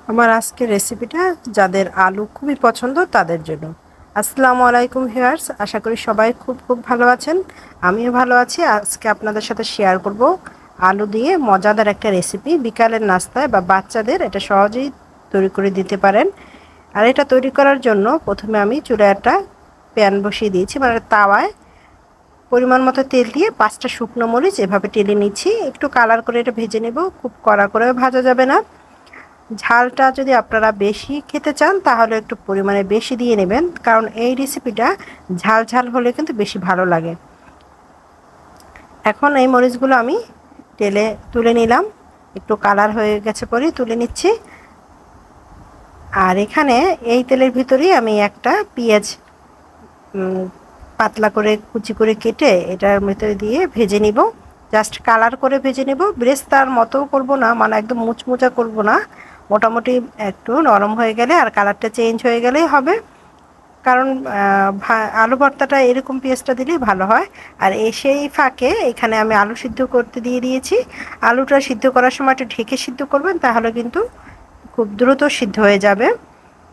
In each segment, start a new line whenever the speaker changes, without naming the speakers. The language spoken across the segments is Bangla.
আমার আজকের রেসিপিটা যাদের আলু খুবই পছন্দ তাদের জন্য। আসসালামু আলাইকুম ভিউয়ার্স, আশা করি সবাই খুব খুব ভালো আছেন। আমিও ভালো আছি। আজকে আপনাদের সাথে শেয়ার করব আলু দিয়ে মজাদার একটা রেসিপি। বিকালের নাস্তায় বা বাচ্চাদের এটা সহজেই তৈরি করে দিতে পারেন। আর এটা তৈরি করার জন্য প্রথমে আমি চুলায় একটা প্যান বসিয়ে দিয়েছি, মানে তাওয়ায় পরিমাণ মতো তেল দিয়ে 5টা শুকনো মরিচ এভাবে টেলে নিচ্ছি। একটু কালার করে এটা ভেজে নেব, খুব কড়া করে ভাজা যাবে না। ঝালটা যদি আপনারা বেশি খেতে চান তাহলে একটু পরিমাণে বেশি দিয়ে নেবেন, কারণ এই রেসিপিটা ঝাল ঝাল হলে কিন্তু বেশি ভালো লাগে। এখন এই মরিচগুলো আমি তেলে তুলে নিলাম, একটু কালার হয়ে গেছে পরে তুলে নিচ্ছি। আর এখানে এই তেলের ভিতরেই আমি একটা পেঁয়াজ পাতলা করে কুচি করে কেটে এটার ভিতরে দিয়ে ভেজে নিব। জাস্ট কালার করে ভেজে নেব, বেরেস্তার মতো করব না, মানে একদম মুচমুচা করব না। মোটামুটি একটু নরম হয়ে গেলে আর কালারটা চেঞ্জ হয়ে গেলেই হবে, কারণ আলু ভর্তাটা এরকম পেঁয়াজটা দিলেই ভালো হয়। আর সেই ফাঁকে এখানে আমি আলু সিদ্ধ করতে দিয়ে দিয়েছি। আলুটা সিদ্ধ করার সময় একটু ঢেকে সিদ্ধ করবেন, তাহলে কিন্তু খুব দ্রুত সিদ্ধ হয়ে যাবে।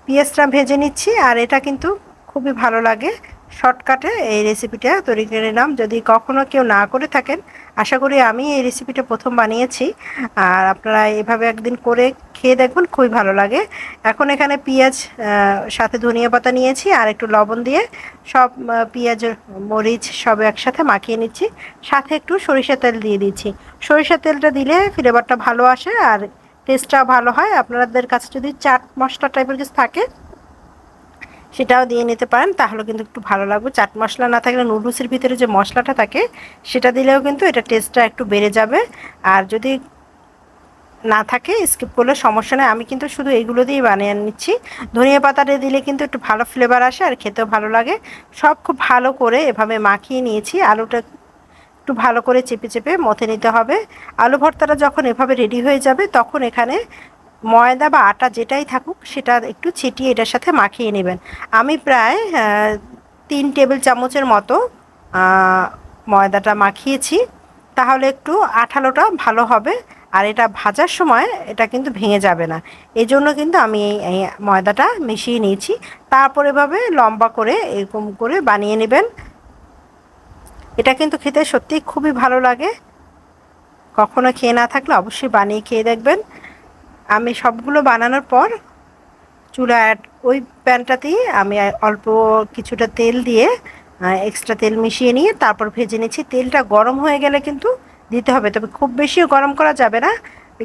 পেঁয়াজটা ভেজে নিচ্ছি। আর এটা কিন্তু খুবই ভালো লাগে, শর্টকাটে এই রেসিপিটা তৈরি করে নিলাম। যদি কখনো কেউ না করে থাকেন, আশা করি আমি এই রেসিপিটা প্রথম বানিয়েছি, আর আপনারা এভাবে একদিন করে খেয়ে দেখবেন, খুবই ভালো লাগে। এখন এখানে পেঁয়াজ সাথে ধনিয়া পাতা নিয়েছি, আর একটু লবণ দিয়ে সব পেঁয়াজ মরিচ সব একসাথে মাখিয়ে নিচ্ছি। সাথে একটু সরিষা তেল দিয়ে দিচ্ছি। সরিষা তেলটা দিলে ফ্লেভারটা ভালো আসে আর টেস্টটা ভালো হয়। আপনাদের কাছে যদি চাট মশলা টাইপের কিছু থাকে সেটাও দিয়ে নিতে পারেন, তাহলে কিন্তু একটু ভালো লাগবে। চাট মশলা না থাকলে নুডলসের ভিতরে যে মশলাটা থাকে সেটা দিলেও কিন্তু এটা টেস্টটা একটু বেড়ে যাবে। আর যদি না থাকে স্কিপ করলে সমস্যা নেই, আমি কিন্তু শুধু এইগুলো দিয়েই বানিয়ে নিচ্ছি। ধনিয়া পাতাটা দিলে কিন্তু একটু ভালো ফ্লেভার আসে আর খেতেও ভালো লাগে। সব খুব ভালো করে এভাবে মাখিয়ে নিয়েছি। আলুটা একটু ভালো করে চেপে চেপে মথে নিতে হবে। আলু ভর্তাটা যখন এভাবে রেডি হয়ে যাবে তখন এখানে ময়দা বা আটা যেটাই থাকুক সেটা একটু ছিটিয়ে এটার সাথে মাখিয়ে নেবেন। আমি প্রায় 3 টেবিল চামচের মতো ময়দাটা মাখিয়েছি, তাহলে একটু আঠালোটা ভালো হবে। আর এটা ভাজার সময় এটা কিন্তু ভেঙে যাবে না, এই জন্য কিন্তু আমি এই ময়দাটা মিশিয়ে নিয়েছি। তারপর এভাবে লম্বা করে এরকম করে বানিয়ে নেবেন। এটা কিন্তু খেতে সত্যিই খুবই ভালো লাগে। কখনো খেয়ে না থাকলে অবশ্যই বানিয়ে খেয়ে দেখবেন। আমি সবগুলো বানানোর পর চুলায় ওই প্যানটাতেই আমি অল্প কিছুটা তেল দিয়ে এক্সট্রা তেল মিশিয়ে নিয়ে তারপর ভেজে নিচ্ছি। তেলটা গরম হয়ে গেলে কিন্তু দিতে হবে, তবে খুব বেশিও গরম করা যাবে না,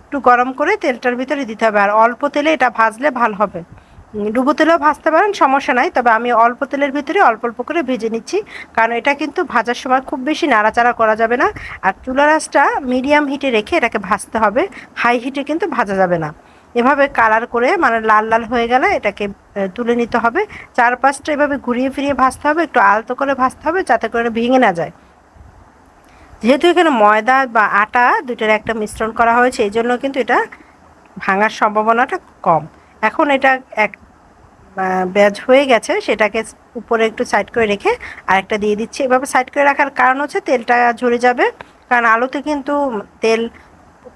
একটু গরম করে তেলটার ভিতরে দিতে হবে। আর অল্প তেলে এটা ভাজলে ভালো হবে। ডুবো তেলেও ভাজতে পারেন, সমস্যা নাই, তবে আমি অল্প তেলের ভিতরে অল্প অল্প করে ভেজে নিচ্ছি, কারণ এটা কিন্তু ভাজার সময় খুব বেশি নাড়াচাড়া করা যাবে না। আর চুলার আঁচটা মিডিয়াম হিটে রেখে এটাকে ভাজতে হবে, হাই হিটে কিন্তু ভাজা যাবে না। এভাবে কালার করে মানে লাল লাল হয়ে গেলে এটাকে তুলে নিতে হবে। চারপাশটা এভাবে ঘুরিয়ে ফিরিয়ে ভাজতে হবে, একটু আলতো করে ভাজতে হবে যাতে করে ভেঙে না যায়। যেহেতু এখানে ময়দা বা আটা দুইটার একটা মিশ্রণ করা হয়েছে, এই জন্য কিন্তু এটা ভাঙার সম্ভাবনাটা কম। এখন এটা এক ব্যাচ হয়ে গেছে, সেটাকে উপরে একটু সাইড করে রেখে আরেকটা দিয়ে দিচ্ছি। এভাবে সাইড করে রাখার কারণ হচ্ছে তেলটা ঝরে যাবে, কারণ আলুতে কিন্তু তেল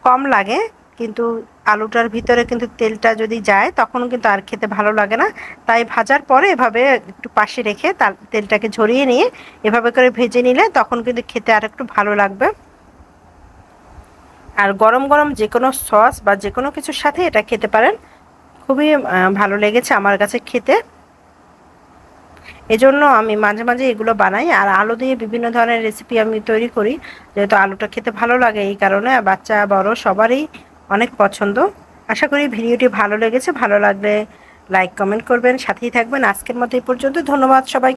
কম লাগে, কিন্তু আলুটার ভিতরে কিন্তু তেলটা যদি যায় তখন কিন্তু আর খেতে ভালো লাগে না। তাই ভাজার পরে এভাবে একটু পাশে রেখে তার তেলটাকে ঝরিয়ে নিয়ে এভাবে করে ভেজে নিলে তখন কিন্তু খেতে আর একটু ভালো লাগবে। আর গরম গরম যে কোনো সস বা যে কোনো কিছুর সাথে এটা খেতে পারেন, খুবই ভালো লেগেছে আমার কাছে খেতে। এজন্য আমি মাঝে মাঝে এগুলো বানাই। আর আলু দিয়ে বিভিন্ন ধরনের রেসিপি আমি তৈরি করি, যেহেতু আলুটা খেতে ভালো লাগে, এই কারণে বাচ্চা বড় সবারই অনেক পছন্দ। আশা করি ভিডিওটি ভালো লেগেছে। ভালো লাগলে লাইক কমেন্ট করবেন, সাথেই থাকবেন। আজকের মতো এই পর্যন্ত। ধন্যবাদ সবাই।